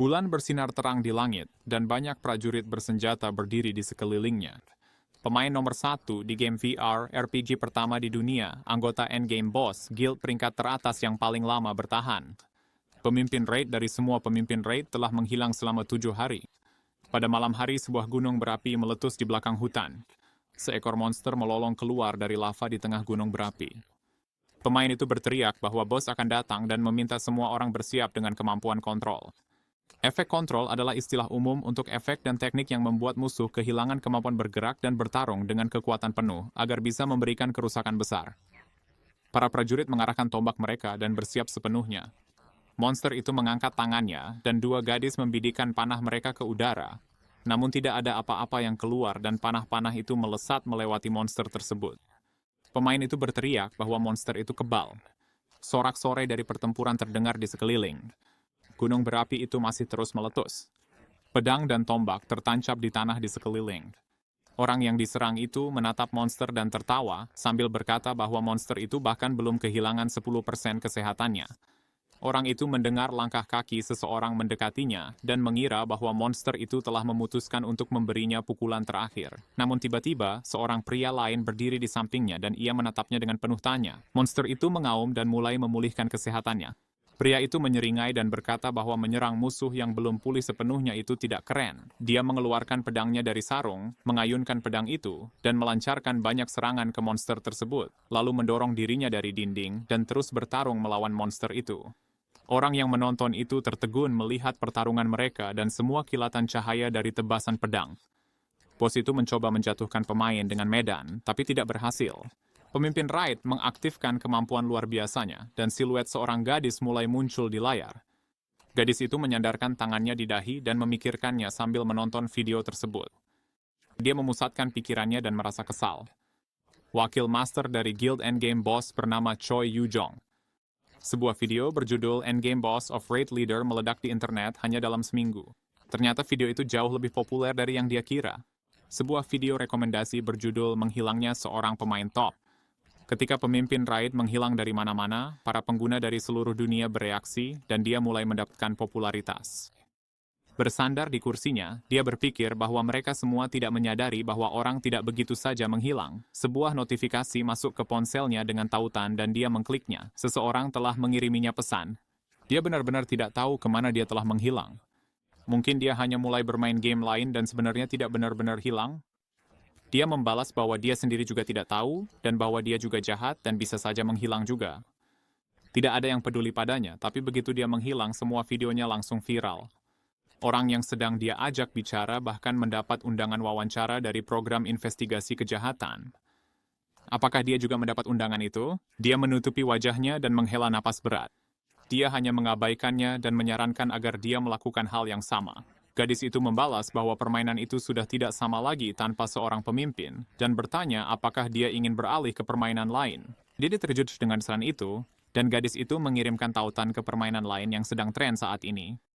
Bulan bersinar terang di langit, dan banyak prajurit bersenjata berdiri di sekelilingnya. Pemain nomor 1 di game VR RPG pertama di dunia, anggota Endgame Boss, guild peringkat teratas yang paling lama bertahan. Pemimpin raid dari semua pemimpin raid telah menghilang selama 7 hari. Pada malam hari, sebuah gunung berapi meletus di belakang hutan. Seekor monster melolong keluar dari lava di tengah gunung berapi. Pemain itu berteriak bahwa bos akan datang dan meminta semua orang bersiap dengan kemampuan kontrol. Efek kontrol adalah istilah umum untuk efek dan teknik yang membuat musuh kehilangan kemampuan bergerak dan bertarung dengan kekuatan penuh agar bisa memberikan kerusakan besar. Para prajurit mengarahkan tombak mereka dan bersiap sepenuhnya. Monster itu mengangkat tangannya, dan dua gadis membidikan panah mereka ke udara. Namun tidak ada apa-apa yang keluar dan panah-panah itu melesat melewati monster tersebut. Pemain itu berteriak bahwa monster itu kebal. Sorak-sorai dari pertempuran terdengar di sekeliling. Gunung berapi itu masih terus meletus. Pedang dan tombak tertancap di tanah di sekeliling. Orang yang diserang itu menatap monster dan tertawa sambil berkata bahwa monster itu bahkan belum kehilangan 10% kesehatannya. Orang itu mendengar langkah kaki seseorang mendekatinya dan mengira bahwa monster itu telah memutuskan untuk memberinya pukulan terakhir. Namun tiba-tiba, seorang pria lain berdiri di sampingnya dan ia menatapnya dengan penuh tanya. Monster itu mengaum dan mulai memulihkan kesehatannya. Pria itu menyeringai dan berkata bahwa menyerang musuh yang belum pulih sepenuhnya itu tidak keren. Dia mengeluarkan pedangnya dari sarung, mengayunkan pedang itu, dan melancarkan banyak serangan ke monster tersebut, lalu mendorong dirinya dari dinding dan terus bertarung melawan monster itu. Orang yang menonton itu tertegun melihat pertarungan mereka dan semua kilatan cahaya dari tebasan pedang. Bos itu mencoba menjatuhkan pemain dengan medan, tapi tidak berhasil. Pemimpin raid mengaktifkan kemampuan luar biasanya, dan siluet seorang gadis mulai muncul di layar. Gadis itu menyandarkan tangannya di dahi dan memikirkannya sambil menonton video tersebut. Dia memusatkan pikirannya dan merasa kesal. Wakil master dari Guild Endgame Boss bernama Choi Yu-jong. Sebuah video berjudul Endgame Boss of Raid Leader meledak di internet hanya dalam seminggu. Ternyata video itu jauh lebih populer dari yang dia kira. Sebuah video rekomendasi berjudul Menghilangnya Seorang Pemain Top. Ketika pemimpin raid menghilang dari mana-mana, para pengguna dari seluruh dunia bereaksi dan dia mulai mendapatkan popularitas. Bersandar di kursinya, dia berpikir bahwa mereka semua tidak menyadari bahwa orang tidak begitu saja menghilang. Sebuah notifikasi masuk ke ponselnya dengan tautan dan dia mengkliknya. Seseorang telah mengiriminya pesan. Dia benar-benar tidak tahu kemana dia telah menghilang. Mungkin dia hanya mulai bermain game lain dan sebenarnya tidak benar-benar hilang. Dia membalas bahwa dia sendiri juga tidak tahu dan bahwa dia juga jahat dan bisa saja menghilang juga. Tidak ada yang peduli padanya, tapi begitu dia menghilang, semua videonya langsung viral. Orang yang sedang dia ajak bicara bahkan mendapat undangan wawancara dari program investigasi kejahatan. Apakah dia juga mendapat undangan itu? Dia menutupi wajahnya dan menghela napas berat. Dia hanya mengabaikannya dan menyarankan agar dia melakukan hal yang sama. Gadis itu membalas bahwa permainan itu sudah tidak sama lagi tanpa seorang pemimpin, dan bertanya apakah dia ingin beralih ke permainan lain. Dia terkejut dengan saran itu, dan gadis itu mengirimkan tautan ke permainan lain yang sedang tren saat ini.